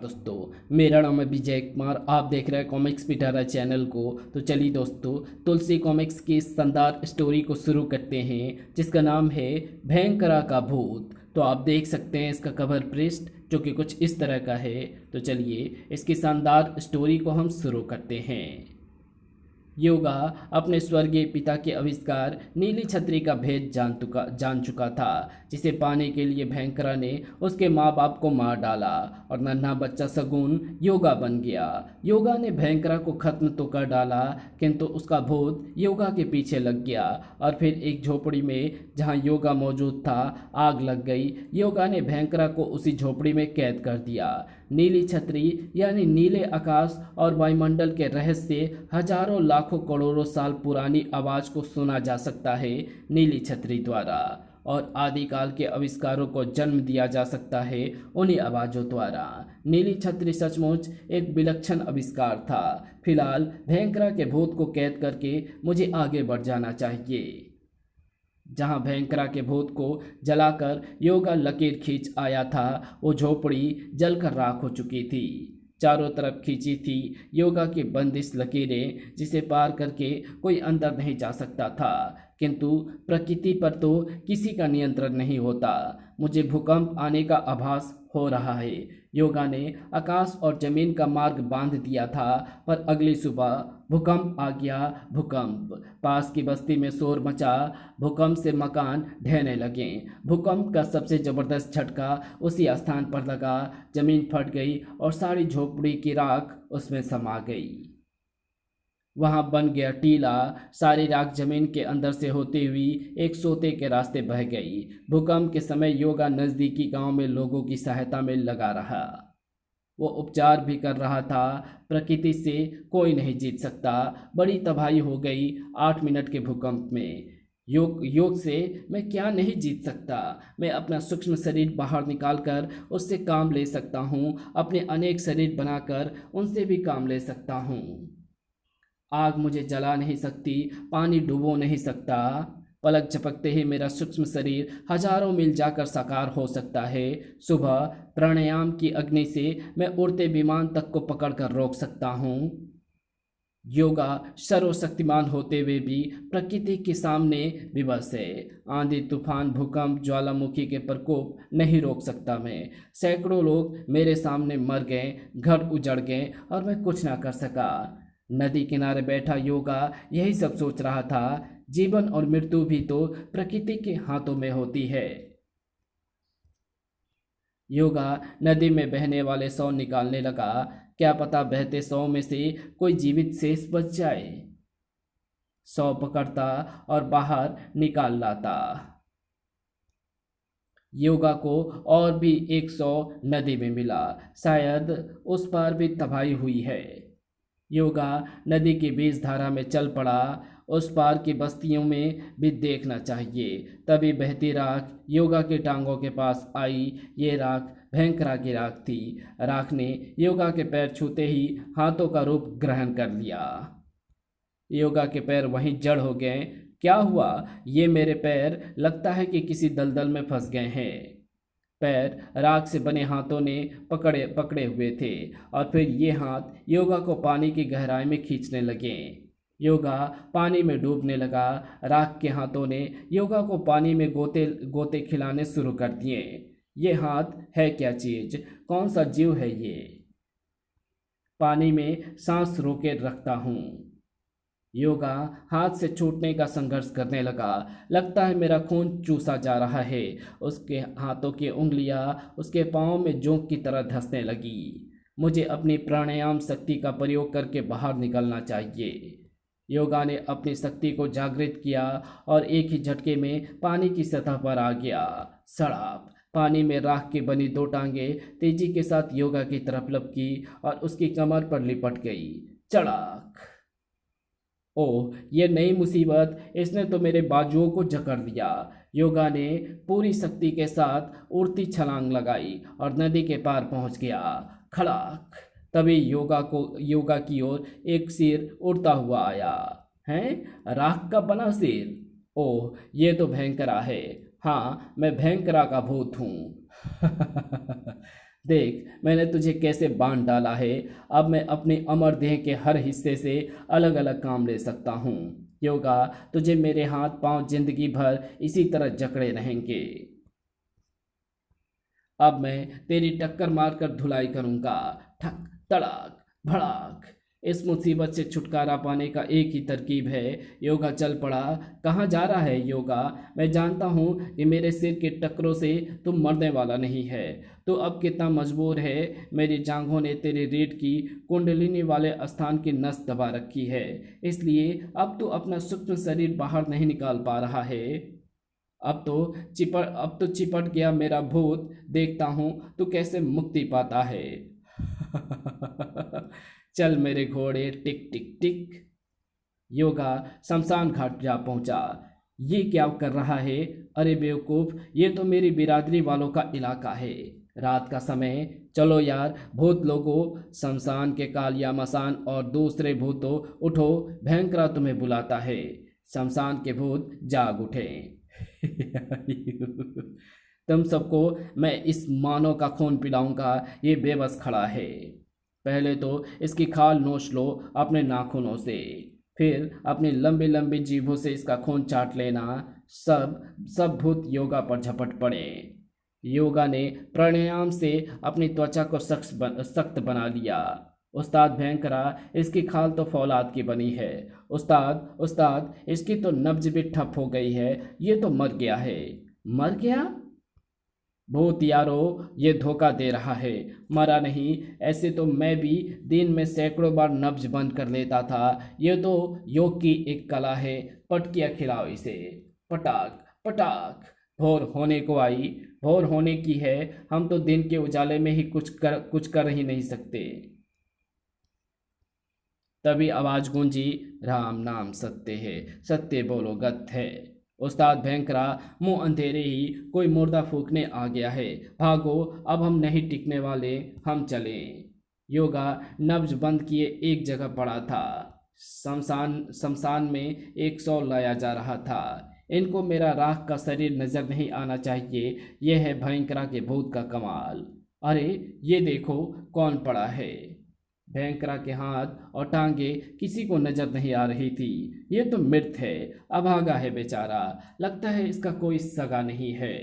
दोस्तों, मेरा नाम है विजय कुमार। आप देख रहे हैं कॉमिक्स पिटारा चैनल को। तो चलिए दोस्तों, तुलसी कॉमिक्स की शानदार स्टोरी को शुरू करते हैं, जिसका नाम है भयंकरा का भूत। तो आप देख सकते हैं इसका कवर पृष्ठ जो कि कुछ इस तरह का है। तो चलिए इसकी शानदार स्टोरी को हम शुरू करते हैं। योगा अपने स्वर्गीय पिता के आविष्कार नीली छतरी का भेद जान चुका था, जिसे पाने के लिए भयंकरा ने उसके माँ बाप को मार डाला और नन्हा बच्चा शगुन योगा बन गया। योगा ने भयंकरा को खत्म तो कर डाला, किंतु उसका भूत योगा के पीछे लग गया और फिर एक झोपड़ी में जहाँ योगा मौजूद था आग लग गई। योगा ने भयंकरा को उसी झोपड़ी में कैद कर दिया। नीली छतरी यानी नीले आकाश और वायुमंडल के रहस्य हजारों लाखों करोड़ों साल पुरानी आवाज को सुना जा सकता है नीली छतरी द्वारा, और आदिकाल के आविष्कारों को जन्म दिया जा सकता है उन्हीं आवाज़ों द्वारा। नीली छतरी सचमुच एक विलक्षण आविष्कार था। फिलहाल भयंकरा के भूत को कैद करके मुझे आगे बढ़ जाना चाहिए। जहां भयंकरा के भूत को जलाकर योगा लकीर खींच आया था, वो झोपड़ी जलकर राख हो चुकी थी। चारों तरफ खींची थी योगा की बंदिश लकीरें, जिसे पार करके कोई अंदर नहीं जा सकता था। किंतु प्रकृति पर तो किसी का नियंत्रण नहीं होता। मुझे भूकंप आने का आभास हो रहा है। योगा ने आकाश और जमीन का मार्ग बांध दिया था, पर अगली सुबह भूकंप आ गया। भूकंप पास की बस्ती में शोर मचा। भूकंप से मकान ढहने लगे। भूकंप का सबसे जबरदस्त झटका उसी स्थान पर लगा। जमीन फट गई और सारी झोपड़ी की राख उसमें समा गई। वहां बन गया टीला। सारी राख जमीन के अंदर से होती हुई एक सोते के रास्ते बह गई। भूकंप के समय योगा नज़दीकी गांव में लोगों की सहायता में लगा रहा। वो उपचार भी कर रहा था। प्रकृति से कोई नहीं जीत सकता। बड़ी तबाही हो गई 8 मिनट के भूकंप में। योग से मैं क्या नहीं जीत सकता। मैं अपना सूक्ष्म शरीर बाहर निकालकर उससे काम ले सकता हूँ। अपने अनेक शरीर बनाकर उनसे भी काम ले सकता हूँ। आग मुझे जला नहीं सकती, पानी डुबो नहीं सकता। पलक झपकते ही मेरा सूक्ष्म शरीर हजारों मील जाकर साकार हो सकता है। सुबह प्राणायाम की अग्नि से मैं उड़ते विमान तक को पकड़कर रोक सकता हूँ। योगा सर्वशक्तिमान होते हुए भी प्रकृति के सामने विवश है। आंधी तूफान भूकंप ज्वालामुखी के प्रकोप नहीं रोक सकता मैं। सैकड़ों लोग मेरे सामने मर गए, घर उजड़ गए और मैं कुछ ना कर सका। नदी किनारे बैठा योगा यही सब सोच रहा था। जीवन और मृत्यु भी तो प्रकृति के हाथों में होती है। योगा नदी में बहने वाले शव निकालने लगा। क्या पता बहते शव में से कोई जीवित शेष बच जाए। शव पकड़ता और बाहर निकाल लाता। योगा को और भी एक शव नदी में मिला। शायद उस पार भी तबाही हुई है। योगा नदी की बीच धारा में चल पड़ा। उस पार की बस्तियों में भी देखना चाहिए। तभी बहती राख योगा की टांगों के पास आई। ये राख भयंकरा की राख थी। राख ने योगा के पैर छूते ही हाथों का रूप ग्रहण कर लिया। योगा के पैर वहीं जड़ हो गए। क्या हुआ? ये मेरे पैर लगता है कि किसी दलदल में फंस गए हैं। पैर राख से बने हाथों ने पकड़े हुए थे और फिर ये हाथ योगा को पानी की गहराई में खींचने लगे। योगा पानी में डूबने लगा। राख के हाथों ने योगा को पानी में गोते गोते खिलाने शुरू कर दिए। ये हाथ है क्या चीज? कौन सा जीव है ये? पानी में सांस रोके रखता हूँ। योगा हाथ से छूटने का संघर्ष करने लगा। लगता है मेरा खून चूसा जा रहा है। उसके हाथों की उंगलियां उसके पांव में जोंक की तरह धंसने लगी। मुझे अपनी प्राणायाम शक्ति का प्रयोग करके बाहर निकलना चाहिए। योगा ने अपनी शक्ति को जागृत किया और एक ही झटके में पानी की सतह पर आ गया। सड़ाप पानी में राख की बनी 2 टांगें तेजी के साथ योगा की तरफ लपकी और उसकी कमर पर लिपट गई। चड़ाक! ओह, ये नई मुसीबत! इसने तो मेरे बाजुओं को जकड़ दिया। योगा ने पूरी शक्ति के साथ उड़ती छलांग लगाई और नदी के पार पहुंच गया। खड़ाक! तभी योगा की ओर एक सिर उड़ता हुआ आया। हैं? राख का बना सिर? ओह, ये तो भयंकरा है। हाँ, मैं भयंकरा का भूत हूँ। देख मैंने तुझे कैसे बांध डाला है। अब मैं अपनी अमर देह के हर हिस्से से अलग अलग काम ले सकता हूँ। योगा, तुझे मेरे हाथ पांव जिंदगी भर इसी तरह जकड़े रहेंगे। अब मैं तेरी टक्कर मारकर धुलाई करूंगा। ठक, तड़ाक, भड़ाक। इस मुसीबत से छुटकारा पाने का एक ही तरकीब है। योगा चल पड़ा। कहाँ जा रहा है योगा? मैं जानता हूँ कि मेरे सिर के टक्करों से तुम मरने वाला नहीं है। तो अब कितना मजबूर है। मेरी जांघों ने तेरी रीढ़ की कुंडलिनी वाले स्थान की नस दबा रखी है, इसलिए अब तो अपना सूक्ष्म शरीर बाहर नहीं निकाल पा रहा है। अब तो चिपट गया मेरा भूत। देखता हूँ तू कैसे मुक्ति पाता है। चल मेरे घोड़े, टिक टिक टिक। योगा शमशान घाट जा पहुंचा। ये क्या कर रहा है? अरे बेवकूफ, ये तो मेरी बिरादरी वालों का इलाका है। रात का समय, चलो यार भूत लोगों, शमशान के कालिया मसान और दूसरे भूतों, उठो, भयंकरा तुम्हें बुलाता है। शमशान के भूत जाग उठे। तुम सबको मैं इस मानव का खून पिलाऊंगा। ये बेबस खड़ा है। पहले तो इसकी खाल नोच लो अपने नाखूनों से, फिर अपनी लंबी लंबी जीभों से इसका खून चाट लेना। सब सब भूत योगा पर झपट पड़े। योगा ने प्राणायाम से अपनी त्वचा को सख्त बना लिया। उस्ताद भयंकरा, इसकी खाल तो फौलाद की बनी है। उस्ताद उस्ताद, इसकी तो नब्ज भी ठप हो गई है। ये तो मर गया है। मर गया? भूत यारो, ये धोखा दे रहा है। मरा नहीं। ऐसे तो मैं भी दिन में सैकड़ों बार नब्ज बंद कर लेता था। ये तो योग की एक कला है। पटकिया खिलाओ इसे। पटाक पटाक। भोर होने को आई। भोर होने की है। हम तो दिन के उजाले में ही कुछ कर ही नहीं सकते। तभी आवाज गूंजी, राम नाम सत्य है, सत्य बोलो गत है। उस्ताद भयंकरा, मुंह अंधेरे ही कोई मुर्दा फूकने आ गया है। भागो, अब हम नहीं टिकने वाले, हम चलें। योगा नब्ज बंद किए एक जगह पड़ा था। शमशान शमशान में एक सौ लाया जा रहा था। इनको मेरा राख का शरीर नजर नहीं आना चाहिए। यह है भयंकरा के भूत का कमाल। अरे ये देखो कौन पड़ा है। भयंकरा के हाथ और टांगे किसी को नजर नहीं आ रही थी। ये तो मृत है, अभागा है बेचारा। लगता है इसका कोई सगा नहीं है।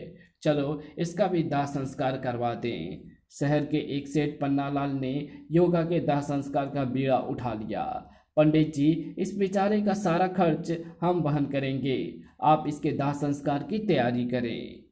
चलो इसका भी दाह संस्कार करवा दें। शहर के एक सेठ पन्नालाल ने योगा के दाह संस्कार का बीड़ा उठा लिया। पंडित जी, इस बेचारे का सारा खर्च हम वहन करेंगे। आप इसके दाह संस्कार की तैयारी करें।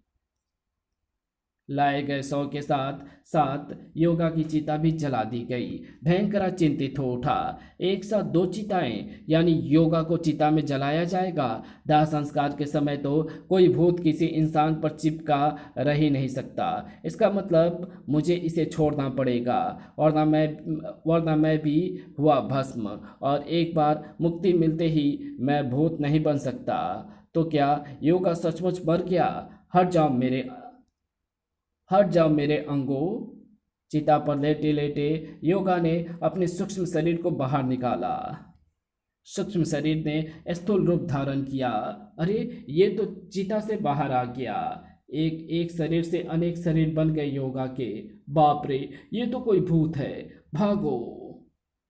लाए गए शव के साथ साथ योगा की चिता भी जला दी गई। भयंकरा चिंतित हो उठा। एक साथ दो चिताएं, यानी योगा को चिता में जलाया जाएगा। दाह संस्कार के समय तो कोई भूत किसी इंसान पर चिपका रह ही नहीं सकता। इसका मतलब मुझे इसे छोड़ना पड़ेगा, वरना मैं भी हुआ भस्म। और एक बार मुक्ति मिलते ही मैं भूत नहीं बन सकता। तो क्या योगा सचमुच मर गया? हट जाओ मेरे अंगों। चिता पर लेटे लेटे योगा ने अपने सूक्ष्म शरीर को बाहर निकाला। सूक्ष्म शरीर ने स्थूल रूप धारण किया। अरे ये तो चिता से बाहर आ गया। एक एक शरीर से अनेक शरीर बन गए योगा के। बाप रे, ये तो कोई भूत है। भागो।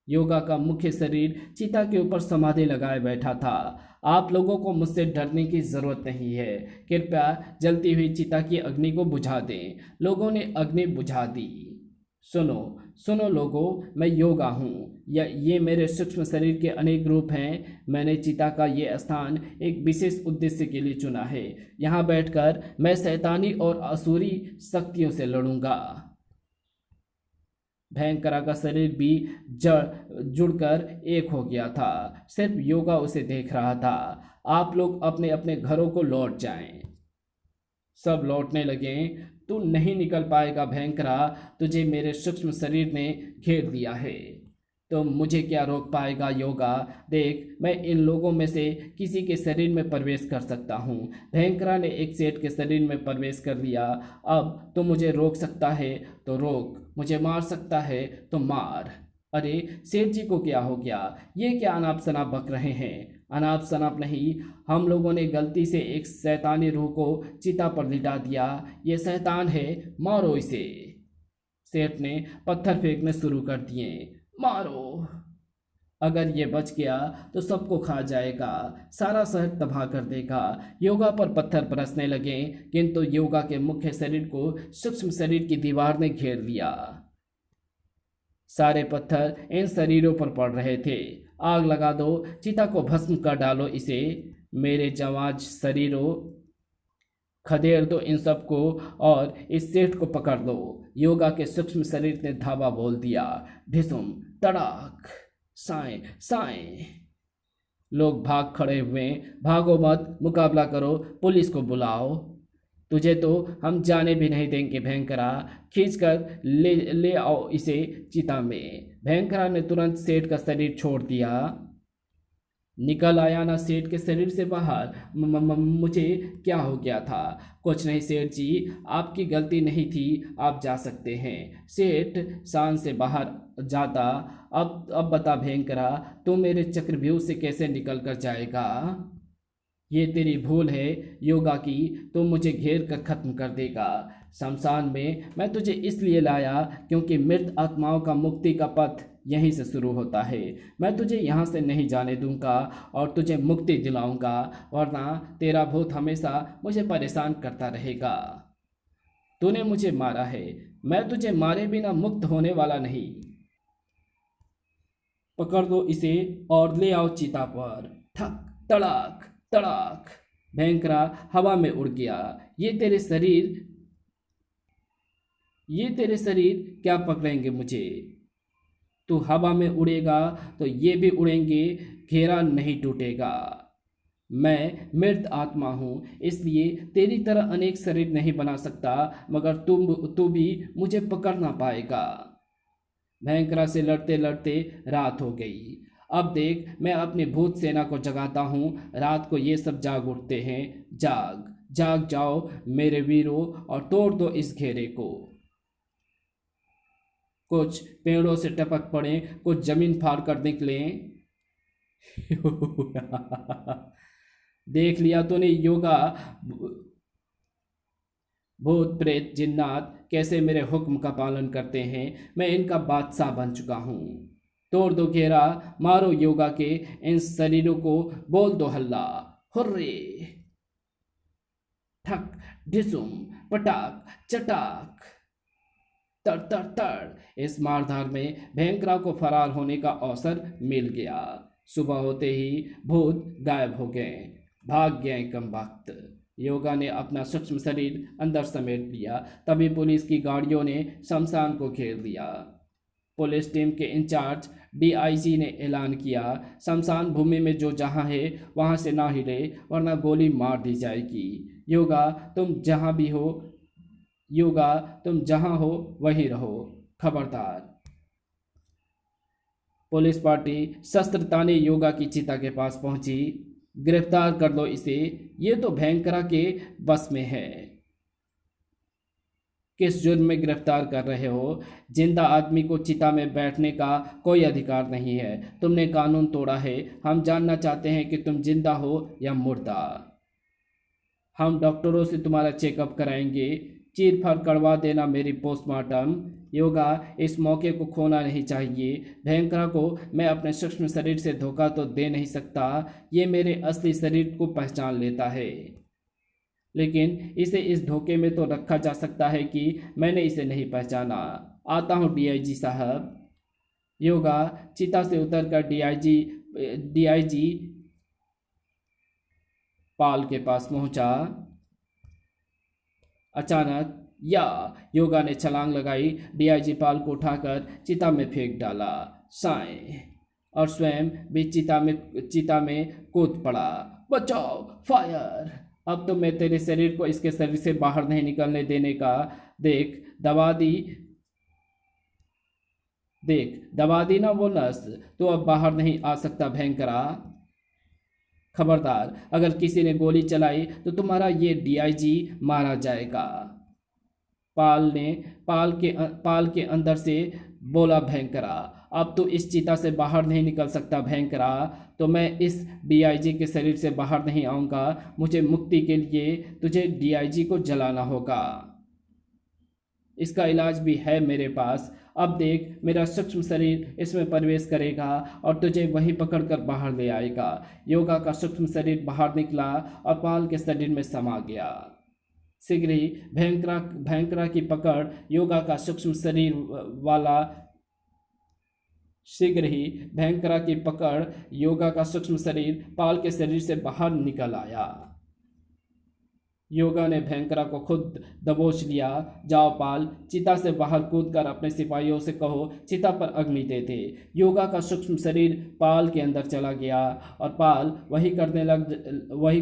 योगा का मुख्य शरीर चिता के ऊपर समाधि लगाए बैठा था। आप लोगों को मुझसे डरने की जरूरत नहीं है। कृपया जलती हुई चिता की अग्नि को बुझा दें। लोगों ने अग्नि बुझा दी। सुनो सुनो लोगों, मैं योगा हूँ। ये मेरे सूक्ष्म शरीर के अनेक रूप हैं। मैंने चिता का ये स्थान एक विशेष उद्देश्य के लिए चुना है। यहाँ बैठकर मैं शैतानी और असुरी शक्तियों से लड़ूंगा। भयंकरा का शरीर भी जुड़कर एक हो गया था। सिर्फ योगा उसे देख रहा था। आप लोग अपने अपने घरों को लौट जाएं। सब लौटने लगे। तू नहीं निकल पाएगा भयंकरा, तुझे मेरे सूक्ष्म शरीर ने घेर लिया है। तो मुझे क्या रोक पाएगा योगा? देख, मैं इन लोगों में से किसी के शरीर में प्रवेश कर सकता हूँ। भयंकरा ने एक सेठ के शरीर में प्रवेश कर लिया। अब तो मुझे रोक सकता है तो रोक, मुझे मार सकता है तो मार। अरे सेठ जी को क्या हो गया? ये क्या अनाप शनाप बक रहे हैं? अनाप शनाप नहीं, हम लोगों ने गलती से एक शैतानी रूह को चिता पर लिटा दिया। ये शैतान है, मारो इसे। सेठ ने पत्थर फेंकने शुरू कर दिए। मारो, अगर ये बच गया तो सबको खा जाएगा, सारा शहर तबाह कर देगा। योगा पर पत्थर बरसने लगे, किंतु योगा के मुख्य शरीर को सूक्ष्म शरीर की दीवार ने घेर लिया। सारे पत्थर इन शरीरों पर पड़ रहे थे। आग लगा दो, चिता को भस्म कर डालो इसे, मेरे जवाज शरीरों, खदेड़ दो इन सबको और इस सेठ को पकड़ लो। योगा के सूक्ष्म शरीर ने धावा बोल दिया। ढिसुम, तड़ाक, साएं साएं। लोग भाग खड़े हुए। भागो मत, मुकाबला करो, पुलिस को बुलाओ। तुझे तो हम जाने भी नहीं देंगे भयंकरा, खींचकर ले ले आओ इसे चिता में। भयंकरा ने तुरंत सेठ का शरीर छोड़ दिया। निकल आया ना सेठ के शरीर से बाहर। मुझे क्या हो गया था? कुछ नहीं सेठ जी, आपकी गलती नहीं थी, आप जा सकते हैं। सेठ शान से बाहर जाता। अब बता भयंकरा, तू मेरे चक्रव्यूह से कैसे निकल कर जाएगा? ये तेरी भूल है योगा की, तो मुझे घेर कर खत्म कर देगा। शमशान में मैं तुझे इसलिए लाया क्योंकि मृत आत्माओं का मुक्ति का पथ यहीं से शुरू होता है। मैं तुझे यहाँ से नहीं जाने दूंगा और तुझे मुक्ति दिलाऊंगा, वरना तेरा भूत हमेशा मुझे परेशान करता रहेगा। तूने मुझे मारा है, मैं तुझे मारे बिना मुक्त होने वाला नहीं। पकड़ दो इसे और ले आओ चिता पर। ठक, तड़ाक, तड़ाक। भयंकरा हवा में उड़ गया। ये तेरे शरीर क्या पकड़ेंगे मुझे? तू हवा में उड़ेगा तो ये भी उड़ेंगे, घेरा नहीं टूटेगा। मैं मृत आत्मा हूँ, इसलिए तेरी तरह अनेक शरीर नहीं बना सकता, मगर तू भी मुझे पकड़ ना पाएगा। भयंकरा से लड़ते लड़ते रात हो गई। अब देख, मैं अपनी भूत सेना को जगाता हूँ। रात को ये सब जाग उठते हैं। जाग जाग जाओ मेरे वीरों और तोड़ दो इस घेरे को। कुछ पेड़ों से टपक पड़े, कुछ जमीन फाड़ कर निकले। देख लिया तूने योगा, भूत प्रेत जिन्नात कैसे मेरे हुक्म का पालन करते हैं। मैं इनका बादशाह बन चुका हूँ। तोड़ दो घेरा, मारो योगा के इन शरीरों को, बोल दो हल्ला, हुर्रे। ठक, ढिसुम, पटाक, चटाक, तड़ तड़ तड़। इस मारधार में भयंकरा को फरार होने का अवसर मिल गया। सुबह होते ही भूत गायब हो गए, भाग गए कम वक्त। योगा ने अपना सूक्ष्म शरीर अंदर समेट लिया। तभी पुलिस की गाड़ियों ने शमशान को घेर लिया। पुलिस टीम के इंचार्ज डीआईजी ने ऐलान किया, शमशान भूमि में जो जहां है वहां से ना हिले, वरना गोली मार दी जाएगी। योगा तुम जहां हो वहीं रहो, खबरदार। पुलिस पार्टी शस्त्र ताने योगा की चिता के पास पहुंची। गिरफ्तार कर लो इसे, ये तो भयंकरा के बस में है। किस जुर्म में गिरफ्तार कर रहे हो? जिंदा आदमी को चिता में बैठने का कोई अधिकार नहीं है। तुमने कानून तोड़ा है। हम जानना चाहते हैं कि तुम जिंदा हो या मुर्दा। हम डॉक्टरों से तुम्हारा चेकअप कराएंगे। चीर फाड़ करवा देना मेरी पोस्टमार्टम। योगा, इस मौके को खोना नहीं चाहिए। भयंकरा को मैं अपने सूक्ष्म शरीर से धोखा तो दे नहीं सकता। ये मेरे असली शरीर को पहचान लेता है, लेकिन इसे इस धोखे में तो रखा जा सकता है कि मैंने इसे नहीं पहचाना। आता हूँ डीआईजी साहब। योगा चिता से उतरकर डीआईजी पाल के पास पहुंचा। अचानक योगा ने छलांग लगाई, डीआईजी पाल को उठाकर चिता में फेंक डाला। साएं, और स्वयं भी चिता में कूद पड़ा। बचाओ, फायर। अब तो मैं तेरे शरीर को इसके शरीर से बाहर नहीं निकलने देने का। देख दबा दी ना वो नस, तो अब बाहर नहीं आ सकता भयंकरा। खबरदार, अगर किसी ने गोली चलाई तो तुम्हारा ये डीआईजी मारा जाएगा। पाल के अंदर से बोला भयंकरा। अब तो इस चिता से बाहर नहीं निकल सकता भयंकरा, तो मैं इस डीआईजी के शरीर से बाहर नहीं आऊँगा। मुझे मुक्ति के लिए तुझे डीआईजी को जलाना होगा। इसका इलाज भी है मेरे पास। अब देख, मेरा सूक्ष्म शरीर इसमें प्रवेश करेगा और तुझे वहीं पकड़कर बाहर ले आएगा। योगा का सूक्ष्म शरीर बाहर निकला और पाल के शरीर में समा गया। शीघ्र ही भयंकरा की पकड़ योगा का सूक्ष्म शरीर वाला शीघ्र ही भयंकरा की पकड़ योगा का सूक्ष्म शरीर पाल के शरीर से बाहर निकल आया। योगा ने भयंकरा को खुद दबोच लिया। जाओ पाल, चिता से बाहर कूदकर अपने सिपाहियों से कहो चिता पर अग्नि दे दे। योगा का सूक्ष्म शरीर पाल के अंदर चला गया और पाल वही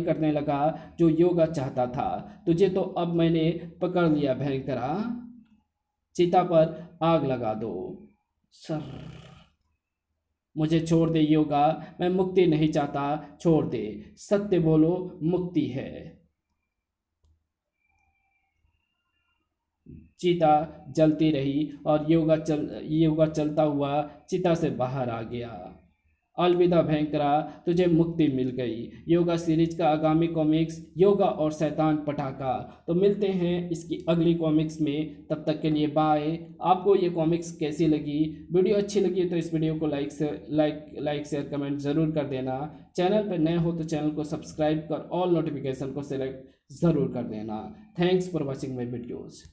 करने लगा जो योगा चाहता था। तुझे तो अब मैंने पकड़ लिया भयंकरा, चिता पर आग लगा दो। सर, मुझे छोड़ दे योगा, मैं मुक्ति नहीं चाहता, छोड़ दे। सत्य बोलो, मुक्ति है। चीता जलती रही और योगा चलता हुआ चिता से बाहर आ गया। अलविदा भयंकरा, तुझे मुक्ति मिल गई। योगा सीरीज का आगामी कॉमिक्स योगा और शैतान पटाखा। तो मिलते हैं इसकी अगली कॉमिक्स में, तब तक के लिए बाय। आपको ये कॉमिक्स कैसी लगी? वीडियो अच्छी लगी तो इस वीडियो को लाइक शेयर कमेंट ज़रूर कर देना। चैनल पर नए हो तो चैनल को सब्सक्राइब कर ऑल नोटिफिकेशन को सिलेक्ट ज़रूर कर देना। Thanks for watching my videos.